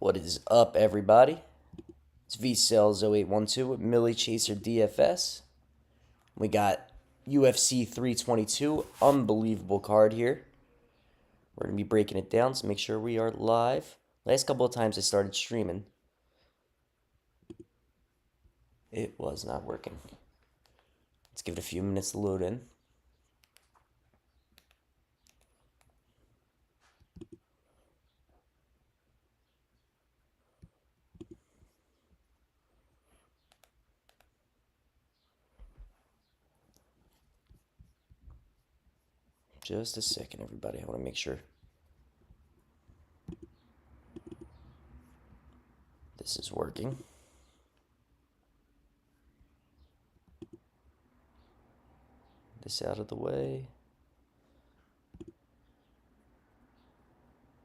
What is up, everybody? It's VCells0812 with Millie Chaser DFS. We got UFC 322, unbelievable card here. We're going to be breaking it down, so make sure we are live. Last couple of times I started streaming, it was not working. Let's give it a few minutes to load in. Just a second, everybody. I want to make sure this is working. This out of the way.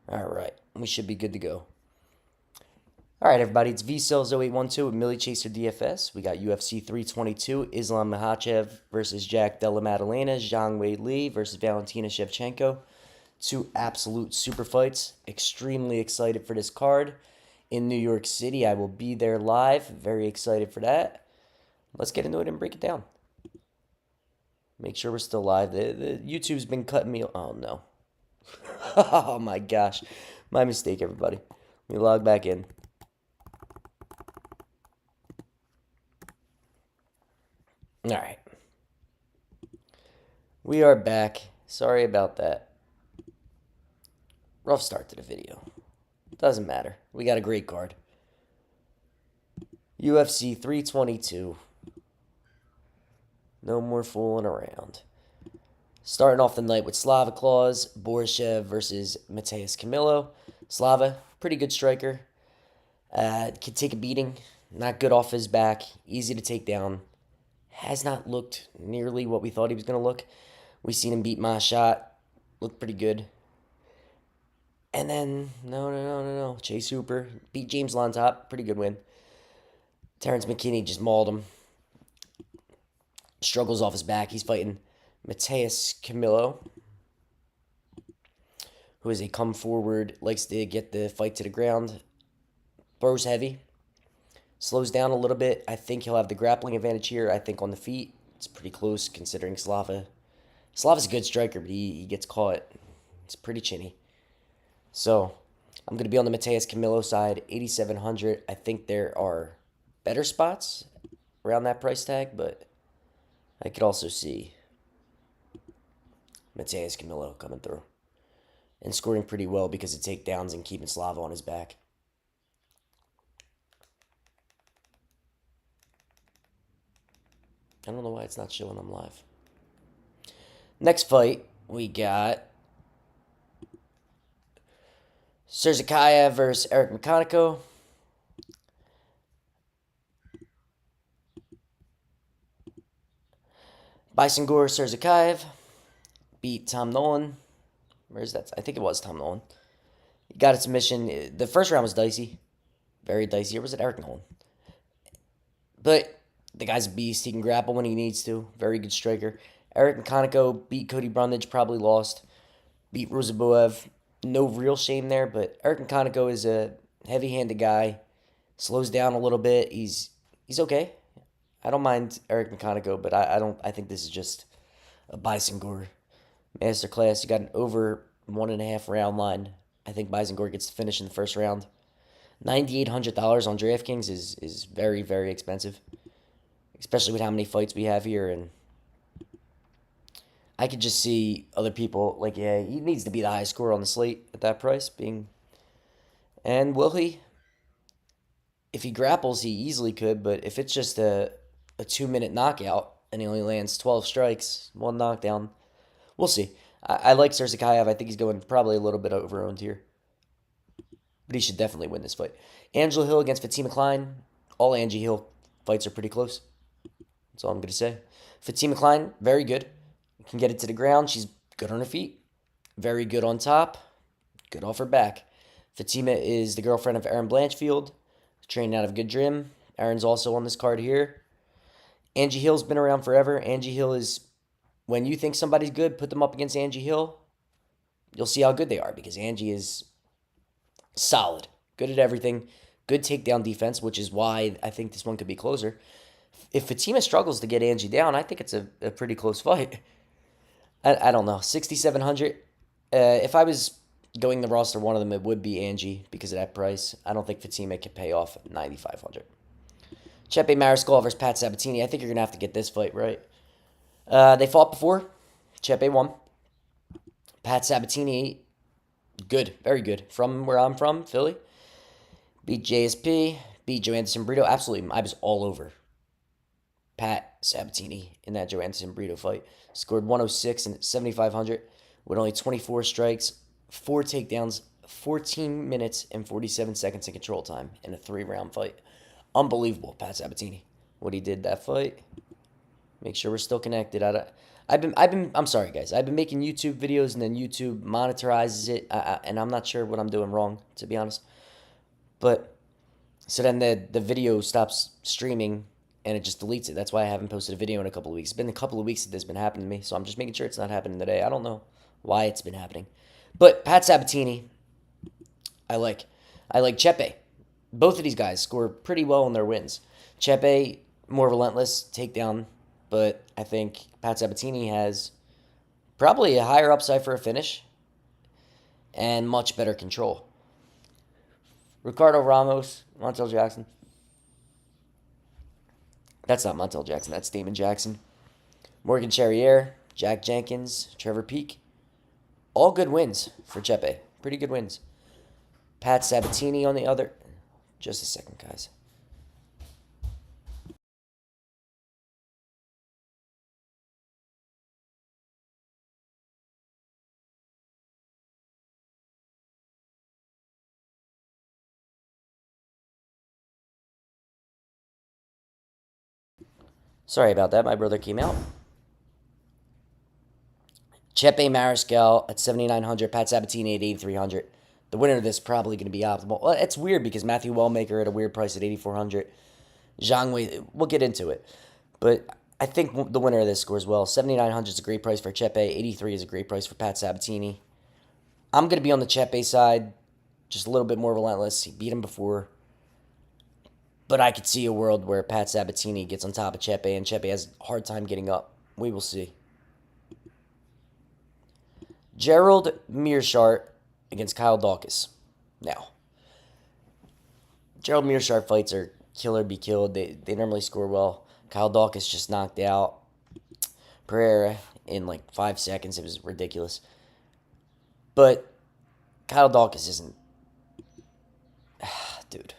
All right, we should be good to go. All right, everybody, it's VCells0812 with Millie Chaser DFS. We got UFC 322, Islam Makachev versus Jack Della Maddalena, Zhang Wei Li versus Valentina Shevchenko. Two absolute super fights. Extremely excited for this card. In New York City, I will be there live. Very excited for that. Let's get into it and break it down. Make sure we're still live. The YouTube's been cutting me. Oh, no. Oh, my gosh. My mistake, everybody. Let me log back in. All right. We are back. Sorry about that. Rough start to the video. Doesn't matter. We got a great card. UFC 322. No more fooling around. Starting off the night with Slava Claus, Borishev versus Mateus Camilo. Slava, pretty good striker. Can take a beating. Not good off his back. Easy to take down. Has not looked nearly what we thought he was going to look. We seen him beat my shot. Looked pretty good. And then, no. Chase Hooper beat James Lontop. Pretty good win. Terrence McKinney just mauled him. Struggles off his back. He's fighting Mateus Camilo, who is a come forward, likes to get the fight to the ground. Throws heavy. Slows down a little bit. I think he'll have the grappling advantage here. I think on the feet, it's pretty close considering Slava. Slava's a good striker, but he gets caught. It's pretty chinny. So, I'm going to be on the Mateus Camilo side, 8,700. I think there are better spots around that price tag, but I could also see Mateus Camilo coming through and scoring pretty well because of takedowns and keeping Slava on his back. I don't know why it's not showing I'm live. Next fight, we got Surzakayev versus Eric Mechanico. Bysongor Surzakayev beat Tom Nolan. Where's that? I think it was Tom Nolan. He got a submission. The first round was dicey. Very dicey. Or was it Eric Nolan? But the guy's a beast. He can grapple when he needs to. Very good striker. Eric Mechanico beat Cody Brundage. Probably lost. Beat Ruzabuev. No real shame there, but Eric Mechanico is a heavy-handed guy. Slows down a little bit. He's okay. I don't mind Eric Mechanico, but I think this is just a Bysongor masterclass. You got an over 1.5 round line. I think Bysongor gets to finish in the first round. $9,800 on Draftkings is very, very expensive, especially with how many fights we have here. And I could just see other people, like, yeah, he needs to be the highest scorer on the slate at that price. And will he? If he grapples, he easily could, but if it's just a 2-minute knockout and he only lands 12 strikes, 1 knockdown, we'll see. I like Surzakayev. I think he's going probably a little bit over-owned here. But he should definitely win this fight. Angela Hill against Fatima Klein. All Angie Hill fights are pretty close. That's all I'm going to say. Fatima Klein, very good. Can get it to the ground. She's good on her feet. Very good on top. Good off her back. Fatima is the girlfriend of Aaron Blanchfield. Trained out of Good Gym. Aaron's also on this card here. Angie Hill's been around forever. Angie Hill is, when you think somebody's good, put them up against Angie Hill. You'll see how good they are because Angie is solid. good at everything, good takedown defense, which is why I think this one could be closer. If Fatima struggles to get Angie down, I think it's a pretty close fight. I don't know. 6,700. If I was going the roster one of them, it would be Angie because of that price. I don't think Fatima can pay off 9,500. Chepe Mariscal versus Pat Sabatini. I think you're going to have to get this fight right. They fought before. Chepe won. Pat Sabatini, good, very good. From where I'm from, Philly. Beat JSP, beat Joe Anderson Brito. Absolutely, I was all over Pat Sabatini in that Joe Anderson Brito fight. Scored 106 and 7,500 with only 24 strikes, 4 takedowns, 14 minutes and 47 seconds in control time in a 3-round fight. Unbelievable, Pat Sabatini. What he did that fight. Make sure we're still connected. I'm sorry, guys. I've been making YouTube videos and then YouTube monetizes it, and I'm not sure what I'm doing wrong, to be honest. But so then the video stops streaming and it just deletes it. That's why I haven't posted a video in a couple of weeks. It's been a couple of weeks that this has been happening to me, so I'm just making sure it's not happening today. I don't know why it's been happening. But Pat Sabatini, I like Chepe. Both of these guys score pretty well in their wins. Chepe, more relentless takedown, but I think Pat Sabatini has probably a higher upside for a finish and much better control. Ricardo Ramos, Montel Jackson. That's not Montel Jackson, that's Damon Jackson. Morgan Charriere, Jack Jenkins, Trevor Peake. All good wins for Chepe. Pretty good wins. Pat Sabatini on the other. Just a second, guys. Sorry about that. My brother came out. Chepe Mariscal at 7,900. Pat Sabatini at 8,300. The winner of this is probably going to be optimal. Well, it's weird because Matthew Wellmaker at a weird price at 8,400. Zhang Wei, we'll get into it. But I think the winner of this scores well. 7,900 is a great price for Chepe. 83 is a great price for Pat Sabatini. I'm going to be on the Chepe side. Just a little bit more relentless. He beat him before. But I could see a world where Pat Sabatini gets on top of Chepe and Chepe has a hard time getting up. We will see. Gerald Mearshart against Kyle Dawkins. Now, Gerald Mearshart fights are kill or be killed. They normally score well. Kyle Dawkins just knocked out Pereira in like 5 seconds. It was ridiculous. But Kyle Dawkins isn't... Dude.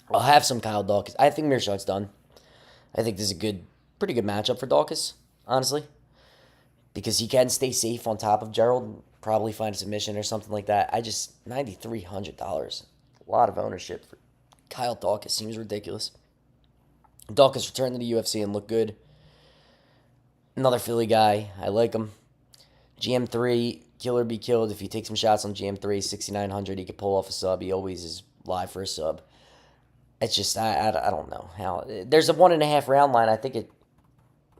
I'll have some Kyle Dawkins. I think Mearshart's done. I think this is a pretty good matchup for Dawkins, honestly. Because he can stay safe on top of Gerald, probably find a submission or something like that. $9,300. A lot of ownership for Kyle Dawkins. Seems ridiculous. Dawkins returned to the UFC and looked good. Another Philly guy. I like him. GM3, kill or be killed. If he takes some shots on GM3, 6,900, he could pull off a sub. He always is live for a sub. It's just, I don't know how. There's a 1.5 round line. I think it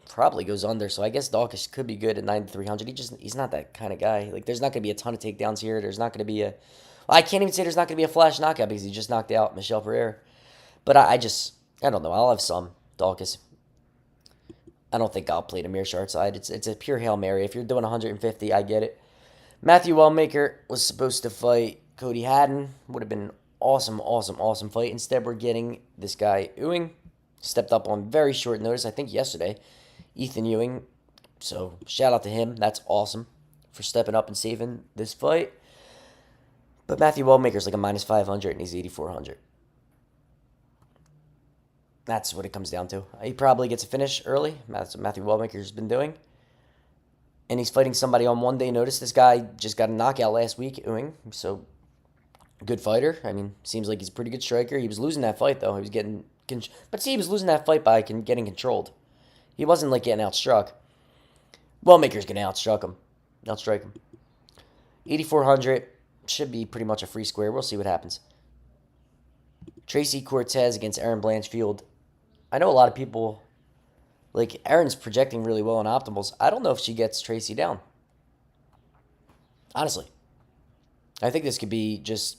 probably goes under. So I guess Dawkins could be good at 9,300. He's not that kind of guy. Like, there's not going to be a ton of takedowns here. There's not going to be a... Well, I can't even say there's not going to be a flash knockout because he just knocked out Michel Pereira. But I don't know. I'll have some Dawkins. I don't think I'll play the Mearshart side. It's a pure Hail Mary. If you're doing 150, I get it. Matthew Wellmaker was supposed to fight Cody Haddon. Would have been an awesome fight. Instead, we're getting this guy, Ewing. Stepped up on very short notice, I think yesterday. Ethan Ewing. So, shout out to him. That's awesome for stepping up and saving this fight. But Matthew Wellmaker's like a minus 500 and he's 8,400. That's what it comes down to. He probably gets a finish early. That's what Matthew Wellmaker's been doing. And he's fighting somebody on 1 day notice. This guy just got a knockout last week, Ewing. So, good fighter. I mean, seems like he's a pretty good striker. He was losing that fight, though. He was getting... But see, he was losing that fight by getting controlled. He wasn't, like, getting outstruck. Wellmaker's going to outstrike him. 8,400 should be pretty much a free square. We'll see what happens. Tracy Cortez against Erin Blanchfield. I know a lot of people... Like, Erin's projecting really well on optimals. I don't know if she gets Tracy down. Honestly. I think this could be just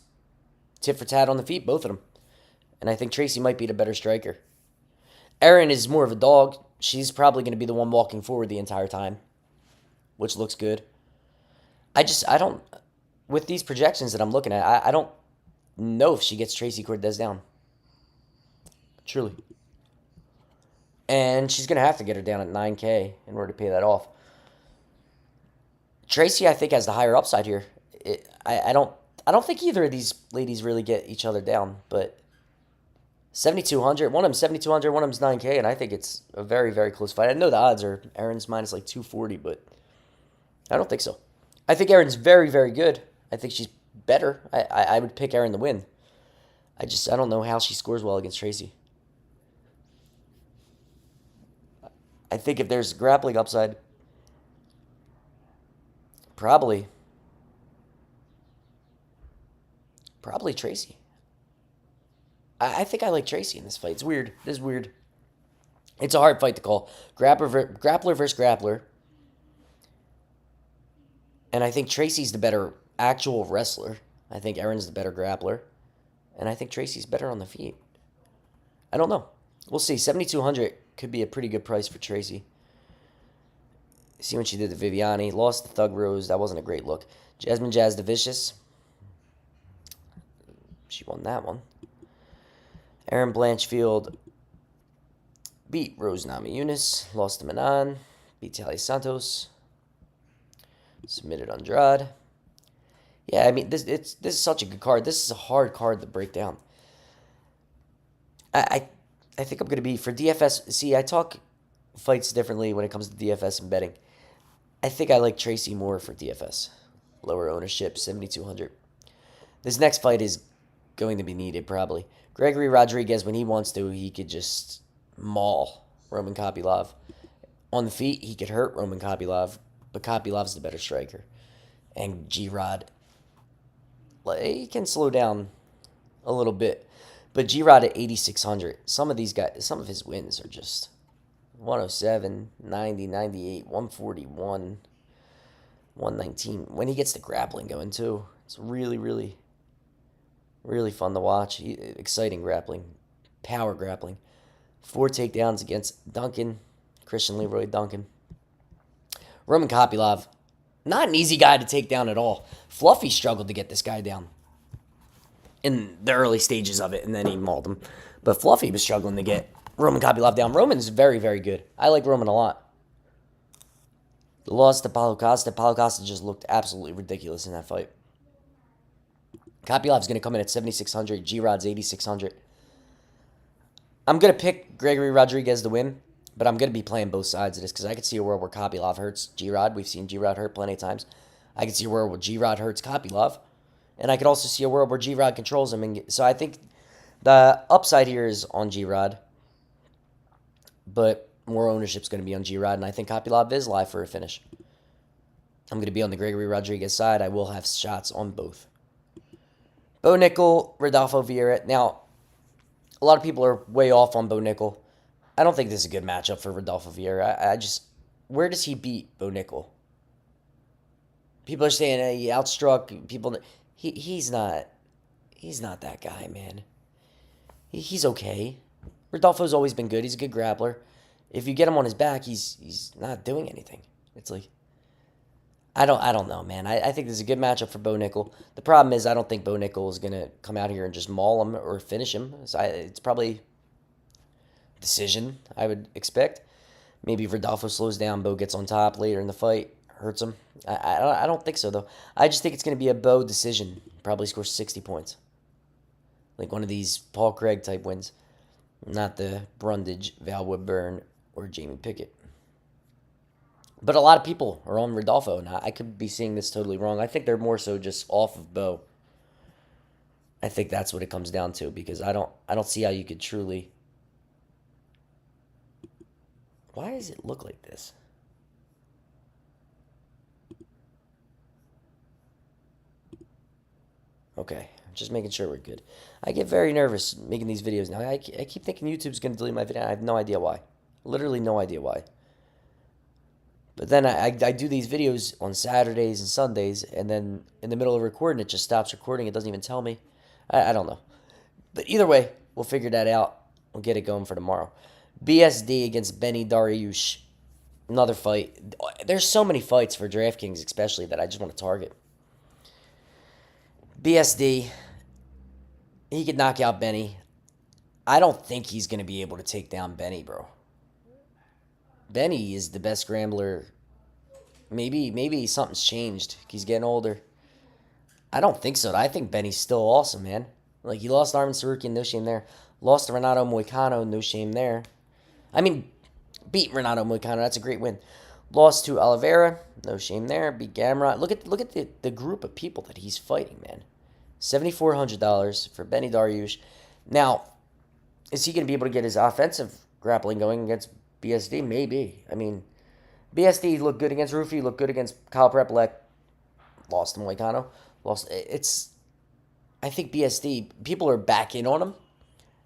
tit for tat on the feet, both of them. And I think Tracy might be the better striker. Erin is more of a dog. She's probably going to be the one walking forward the entire time, which looks good. I don't, with these projections that I'm looking at, I don't know if she gets Tracy Cortez down. Truly. And she's going to have to get her down at 9K in order to pay that off. Tracy, I think, has the higher upside here. I don't think either of these ladies really get each other down, but 7,200, one of them 7,200, one of them's 9K, and I think it's a very, very close fight. I know the odds are Erin's minus like 240, but I don't think so. I think Erin's very, very good. I think she's better. I would pick Erin to win. I don't know how she scores well against Tracy. I think if there's grappling upside, probably Tracy. I think I like Tracy in this fight. It's weird. This is weird. It's a hard fight to call. Grappler versus grappler. And I think Tracy's the better actual wrestler. I think Erin's the better grappler. And I think Tracy's better on the feet. I don't know. We'll see. 7,200 could be a pretty good price for Tracy. See when she did the Viviani. Lost the Thug Rose. That wasn't a great look. Jasmine Jazz the Vicious. She won that one. Erin Blanchfield beat Rose Namajunas. Lost to Manon. Beat Talia Santos. Submitted Andrade. Yeah, I mean, this is such a good card. This is a hard card to break down. I think I'm going to be, for DFS, see, I talk fights differently when it comes to DFS and betting. I think I like Tracy more for DFS. Lower ownership, 7,200. This next fight is going to be needed, probably. Gregory Rodriguez, when he wants to, he could just maul Roman Kopylov. On the feet, he could hurt Roman Kopylov, but Kopylov's the better striker. And G-Rod, he can slow down a little bit. But G-Rod at 8,600. Some of these guys, some of his wins are just 107, 90, 98, 141, 119. When he gets the grappling going, too, it's really, really, really fun to watch. Exciting grappling. Power grappling. 4 takedowns against Duncan. Christian Leroy Duncan. Roman Kopylov, not an easy guy to take down at all. Fluffy struggled to get this guy down in the early stages of it, and then he mauled him. But Fluffy was struggling to get Roman Kopylov down. Roman's very, very good. I like Roman a lot. The loss to Paulo Costa. Paulo Costa just looked absolutely ridiculous in that fight. Kopylov's going to come in at 7,600. G-Rod's 8,600. I'm going to pick Gregory Rodriguez to win, but I'm going to be playing both sides of this because I could see a world where Kopylov hurts G-Rod. We've seen G-Rod hurt plenty of times. I could see a world where G-Rod hurts Kopylov. And I could also see a world where G-Rod controls him. So I think the upside here is on G-Rod. But more ownership's going to be on G-Rod. And I think Kopylov is live for a finish. I'm going to be on the Gregory Rodriguez side. I will have shots on both. Bo Nickel, Rodolfo Vieira. Now, a lot of people are way off on Bo Nickel. I don't think this is a good matchup for Rodolfo Vieira. I just, where does he beat Bo Nickel? People are saying he outstruck people. He's not that guy, man. He's okay. Rodolfo's always been good. He's a good grappler. If you get him on his back, he's not doing anything. It's like, I don't know, man. I think this is a good matchup for Bo Nickel. The problem is I don't think Bo Nickel is going to come out here and just maul him or finish him. So it's probably a decision, I would expect. Maybe Rodolfo slows down, Bo gets on top later in the fight, hurts him. I don't think so, though. I just think it's going to be a Bo decision. Probably scores 60 points. Like one of these Paul Craig type wins. Not the Brundage, Val Woodburn, or Jamie Pickett. But a lot of people are on Rodolfo, and I could be seeing this totally wrong. I think they're more so just off of Bo. I think that's what it comes down to, because I don't see how you could truly. Why does it look like this? Okay, just making sure we're good. I get very nervous making these videos now. I keep thinking YouTube's going to delete my video. I have no idea why. Literally no idea why. But then I do these videos on Saturdays and Sundays, and then in the middle of recording, it just stops recording. It doesn't even tell me. I don't know. But either way, we'll figure that out. We'll get it going for tomorrow. BSD against Benny Dariush. Another fight. There's so many fights for DraftKings, especially, that I just want to target. BSD, he could knock out Benny. I don't think he's going to be able to take down Benny, bro. Benny is the best scrambler. Maybe something's changed. He's getting older. I don't think so. I think Benny's still awesome, man. Like, he lost Armin Sarukian, no shame there. Lost to Renato Moicano, no shame there. I mean, beat Renato Moicano, that's a great win. Lost to Oliveira, no shame there. Beat Gamrot. Look at the group of people that he's fighting, man. $7,400 for Benny Dariush. Now, is he going to be able to get his offensive grappling going against BSD? Maybe. I mean, BSD looked good against Rufy, looked good against Kyle Prepelec. Lost to Moicano. I think BSD, people are back in on him.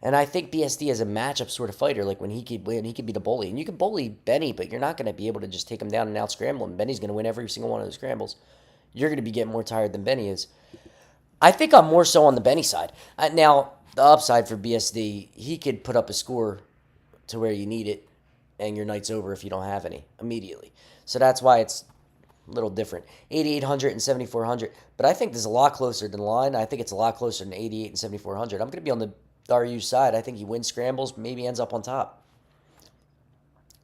And I think BSD is a matchup sort of fighter, like when he could win, he could be the bully. And you can bully Benny, but you're not going to be able to just take him down and out scramble him. Benny's going to win every single one of those scrambles. You're going to be getting more tired than Benny is. I think I'm more so on the Benny side. Now, the upside for BSD, he could put up a score to where you need it, and your night's over if you don't have any immediately. So that's why it's a little different. 8,800 and 7,400. But I think this is a lot closer than the line. I think it's a lot closer than 88 and 7,400. I'm going to be on the Dariush side. I think he wins scrambles, maybe ends up on top.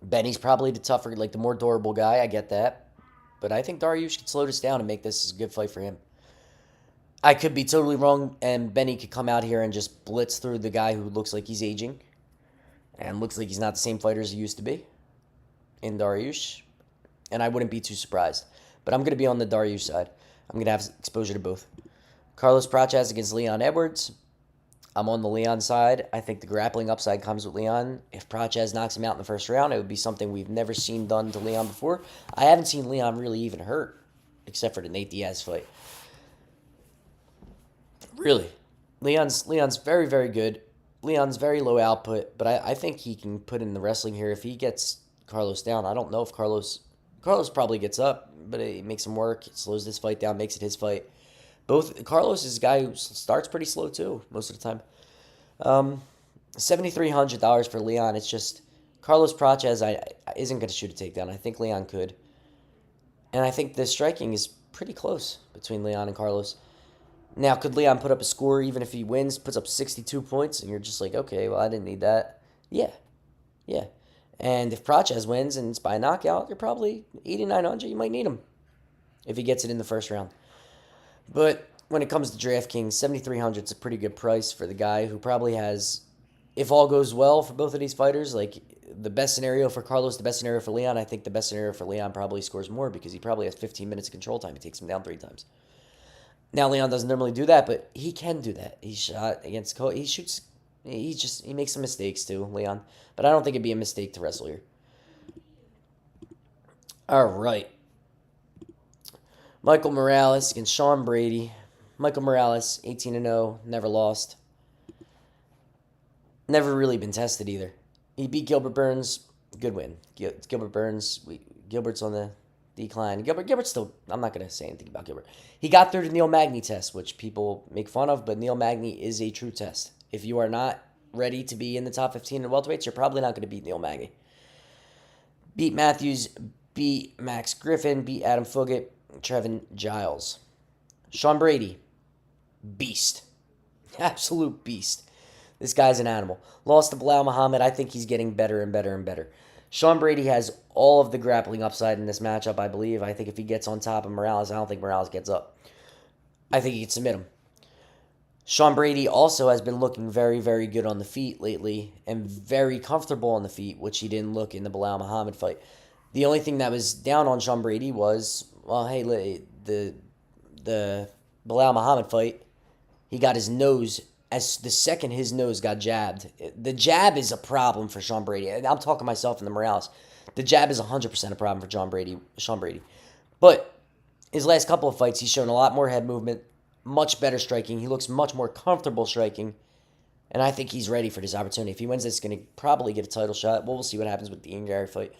Benny's probably the tougher, like the more durable guy. I get that. But I think Dariush could slow this down and make this a good fight for him. I could be totally wrong, and Benny could come out here and just blitz through the guy who looks like he's aging and looks like he's not the same fighter as he used to be in Dariush. And I wouldn't be too surprised. But I'm going to be on the Dariush side. I'm going to have exposure to both. Carlos Praches against Leon Edwards. I'm on the Leon side. I think the grappling upside comes with Leon. If Praches knocks him out in the first round, it would be something we've never seen done to Leon before. I haven't seen Leon really even hurt, except for the Nate Diaz fight. Really. Leon's very, very good. Leon's very low output, but I think he can put in the wrestling here. If he gets Carlos down, I don't know if Carlos probably gets up, but it makes him work. It slows this fight down, makes it his fight. Carlos is a guy who starts pretty slow too, most of the time. $7,300 for Leon. It's just Carlos Praches isn't going to shoot a takedown. I think Leon could. And I think the striking is pretty close between Leon and Carlos. Now, could Leon put up a score even if he wins, puts up 62 points, and you're just like, okay, well, I didn't need that? Yeah. And if Praches wins and it's by knockout, you're probably 8,900. You might need him if he gets it in the first round. But when it comes to DraftKings, 7,300 is a pretty good price for the guy who probably has, if all goes well for both of these fighters, like the best scenario for Carlos, the best scenario for Leon. I think the best scenario for Leon probably scores more because he probably has 15 minutes of control time. He takes him down 3 times. Now, Leon doesn't normally do that, but he can do that. He shot against He shoots. He makes some mistakes too, Leon. But I don't think it'd be a mistake to wrestle here. All right. Michael Morales against Sean Brady. Michael Morales, 18-0, never lost. Never really been tested either. He beat Gilbert Burns. Good win. Gilbert Burns. Gilbert's on the decline. Gilbert's still... I'm not going to say anything about Gilbert. He got through the Neil Magny test, which people make fun of, but Neil Magny is a true test. If you are not ready to be in the top 15 in welterweights, you're probably not going to beat Neil Magny. Beat Matthews, beat Max Griffin, beat Adam Fogett, Trevin Giles. Sean Brady, beast. Absolute beast. This guy's an animal. Lost to Bilal Muhammad. I think he's getting better and better and better. Sean Brady has all of the grappling upside in this matchup, I believe. I think if he gets on top of Morales, I don't think Morales gets up. I think he can submit him. Sean Brady also has been looking very, very good on the feet lately and very comfortable on the feet, which he didn't look in the Bilal Muhammad fight. The only thing that was down on Sean Brady was, well, hey, the Bilal Muhammad fight, he got his nose, as the second his nose got jabbed. The jab is a problem for Sean Brady. I'm talking myself in the Morales. The jab is 100% a problem for Sean Brady. But his last couple of fights, he's shown a lot more head movement, much better striking. He looks much more comfortable striking. And I think he's ready for this opportunity. If he wins this, he's going to probably get a title shot. Well, we'll see what happens with the Ian Gary fight.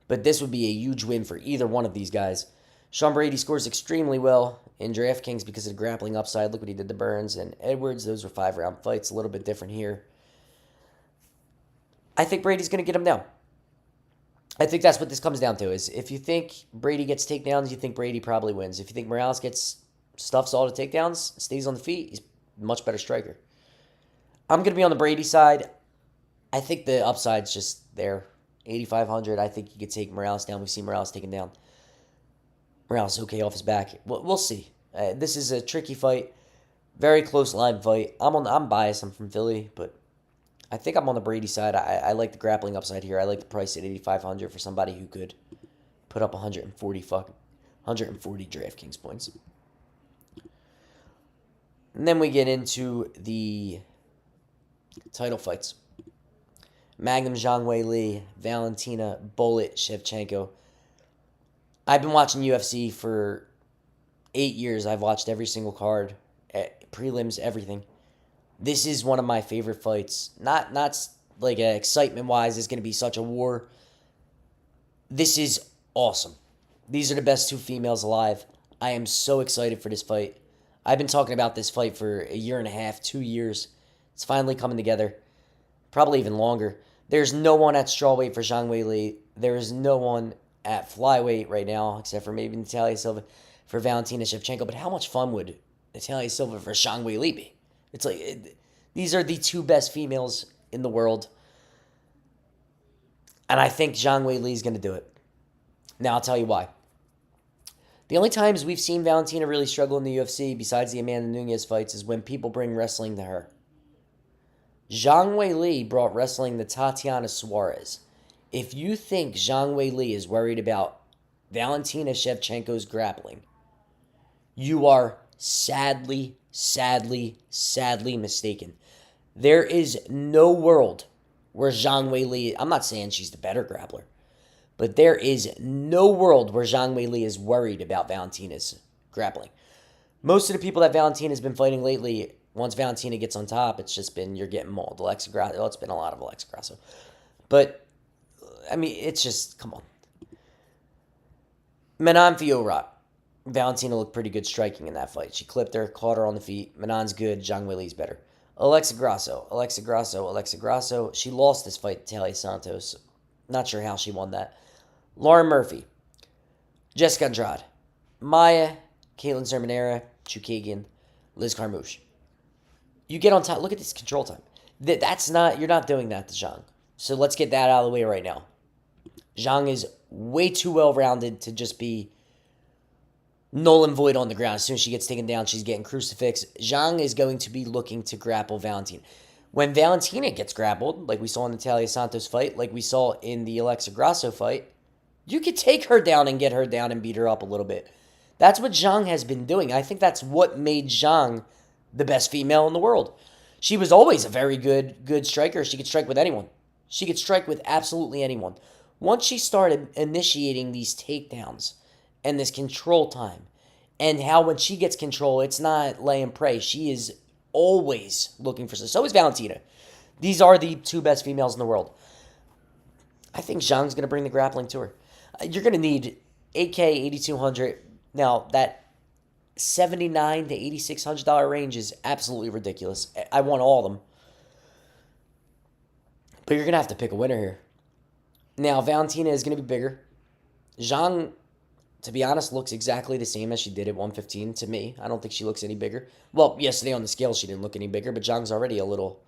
But this would be a huge win for either one of these guys. Sean Brady scores extremely well in Draftkings because of the grappling upside. Look what he did to Burns and Edwards. Those were 5-round fights. A little bit different here. I think Brady's going to get him down. I think that's what this comes down to. Is if you think Brady gets takedowns, you think Brady probably wins. If you think Morales gets stuffs all the takedowns, stays on the feet, he's a much better striker. I'm going to be on the Brady side. I think the upside's just there. 8,500. I think you could take Morales down. We've seen Morales taken down. Morales okay off his back. We'll see. This is a tricky fight. Very close line fight. I'm biased. I'm from Philly, but I think I'm on the Brady side. I like the grappling upside here. I like the price at 8,500 for somebody who could put up 140 DraftKings points. And then we get into the title fights. Magnum Zhang Weili, Valentina Bullet Shevchenko. I've been watching UFC for 8 years. I've watched every single card, prelims, everything. This is one of my favorite fights. Not like excitement-wise, it's going to be such a war. This is awesome. These are the best two females alive. I am so excited for this fight. I've been talking about this fight for a year and a half, 2 years. It's finally coming together. Probably even longer. There's no one at strawweight for Zhang Weili. There is no one at flyweight right now, except for maybe Natalia Silva for Valentina Shevchenko. But how much fun would Natalia Silva for Zhang Weili be? It's like, these are the two best females in the world. And I think Zhang Weili is going to do it. Now, I'll tell you why. The only times we've seen Valentina really struggle in the UFC, besides the Amanda Nunes fights, is when people bring wrestling to her. Zhang Weili brought wrestling to Tatiana Suarez. If you think Zhang Weili is worried about Valentina Shevchenko's grappling, you are sadly mistaken. There is no world where Zhang Weili, I'm not saying she's the better grappler, but there is no world where Zhang Weili is worried about Valentina's grappling. Most of the people that Valentina's been fighting lately, once Valentina gets on top, it's just been, you're getting mauled. Alexa Grasso, it's been a lot of Alexa Grasso. But, I mean, it's just, come on. Manon Fiorot. Valentina looked pretty good striking in that fight. She clipped her, caught her on the feet. Manon's good. Zhang Weili's better. Alexa Grasso. She lost this fight to Talia Santos. Not sure how she won that. Lauren Murphy. Jessica Andrade. Maya. Caitlin Sermonera. Chukagian. Liz Carmouche. You get on top. Look at this control time. You're not doing that to Zhang. So let's get that out of the way right now. Zhang is way too well-rounded to just be null and void on the ground. As soon as she gets taken down, she's getting crucifixed. Zhang is going to be looking to grapple Valentina. When Valentina gets grappled, like we saw in the Talia Santos fight, like we saw in the Alexa Grasso fight, you could take her down and get her down and beat her up a little bit. That's what Zhang has been doing. I think that's what made Zhang the best female in the world. She was always a very good striker. She could strike with anyone. She could strike with absolutely anyone. Once she started initiating these takedowns and this control time, and how when she gets control, it's not lay and pray. She is always looking for... So is Valentina. These are the two best females in the world. I think Zhang's going to bring the grappling to her. You're going to need 8K, 8,200. Now, that $7,900 to $8,600 range is absolutely ridiculous. I want all of them. But you're going to have to pick a winner here. Now, Valentina is going to be bigger. Zhang, to be honest, looks exactly the same as she did at 115 to me. I don't think she looks any bigger. Well, yesterday on the scale, she didn't look any bigger, but Zhang's already a little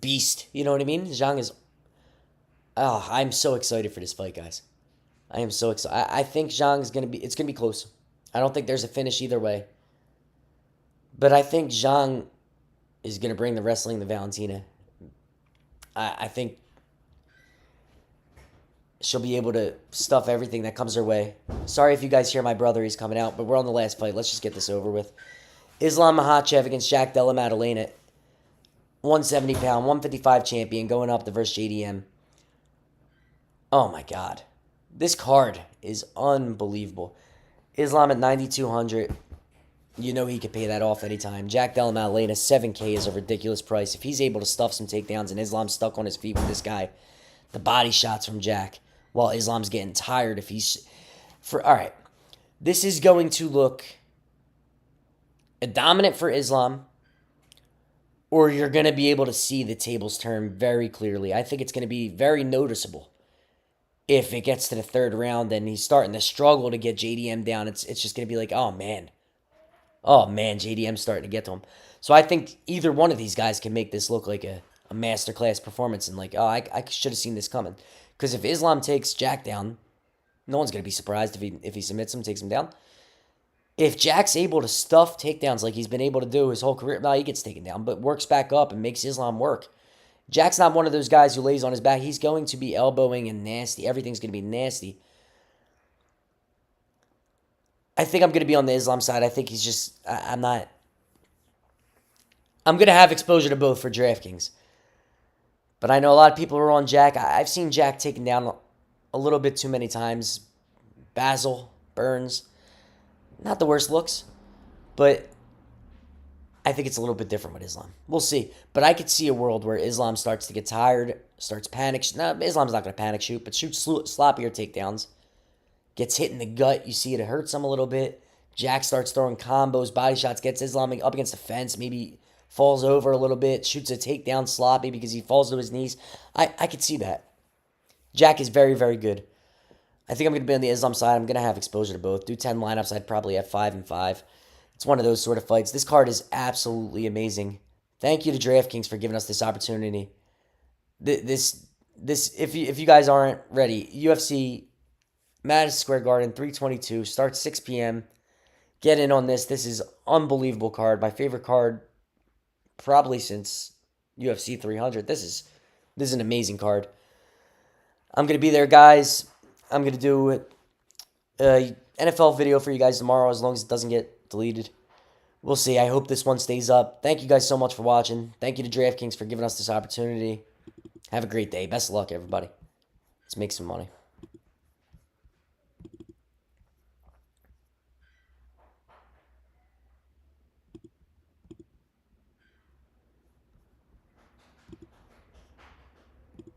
beast. You know what I mean? Zhang is... Oh, I'm so excited for this fight, guys. I am so excited. I think Zhang's going to be... It's going to be close. I don't think there's a finish either way. But I think Zhang is going to bring the wrestling to Valentina. I think she'll be able to stuff everything that comes her way. Sorry if you guys hear my brother. He's coming out. But we're on the last fight. Let's just get this over with. Islam Makhachev against Jack Della Maddalena. 170-pound, 155 champion going up to versus JDM. Oh, my God. This card is unbelievable. Islam at 9,200. You know he could pay that off anytime. Jack Della Maddalena, 7K is a ridiculous price. If he's able to stuff some takedowns and Islam's stuck on his feet with this guy, the body shots from Jack, while Islam's getting tired, if he's... All right, this is going to look a dominant for Islam, or you're going to be able to see the tables turn very clearly. I think it's going to be very noticeable if it gets to the third round and he's starting to struggle to get JDM down. It's just going to be like, oh man, JDM's starting to get to him. So I think either one of these guys can make this look like a masterclass performance and like, oh, I should have seen this coming. Because if Islam takes Jack down, no one's going to be surprised if he submits him, takes him down. If Jack's able to stuff takedowns like he's been able to do his whole career, he gets taken down, but works back up and makes Islam work. Jack's not one of those guys who lays on his back. He's going to be elbowing and nasty. Everything's going to be nasty. I think I'm going to be on the Islam side. I think he's just, I'm not. I'm going to have exposure to both for DraftKings. But I know a lot of people are on Jack. I've seen Jack taken down a little bit too many times. Basil, Burns, not the worst looks, but I think it's a little bit different with Islam. We'll see. But I could see a world where Islam starts to get tired, starts panic. No, Islam's not going to panic shoot, but shoots sloppier takedowns. Gets hit in the gut. You see it hurts him a little bit. Jack starts throwing combos, body shots, gets Islam up against the fence, maybe falls over a little bit, shoots a takedown sloppy because he falls to his knees. I could see that. Jack is very, very good. I think I'm going to be on the Islam side. I'm going to have exposure to both. Do 10 lineups. I'd probably have 5 and 5. It's one of those sort of fights. This card is absolutely amazing. Thank you to DraftKings for giving us this opportunity. This if you guys aren't ready, UFC Madison Square Garden 322 starts 6 p.m. Get in on this. This is unbelievable card. My favorite card probably since UFC 300. This is an amazing card. I'm going to be there, guys. I'm going to do a NFL video for you guys tomorrow as long as it doesn't get deleted. We'll see. I hope this one stays up. Thank you guys so much for watching. Thank you to DraftKings for giving us this opportunity. Have a great day. Best of luck, everybody. Let's make some money.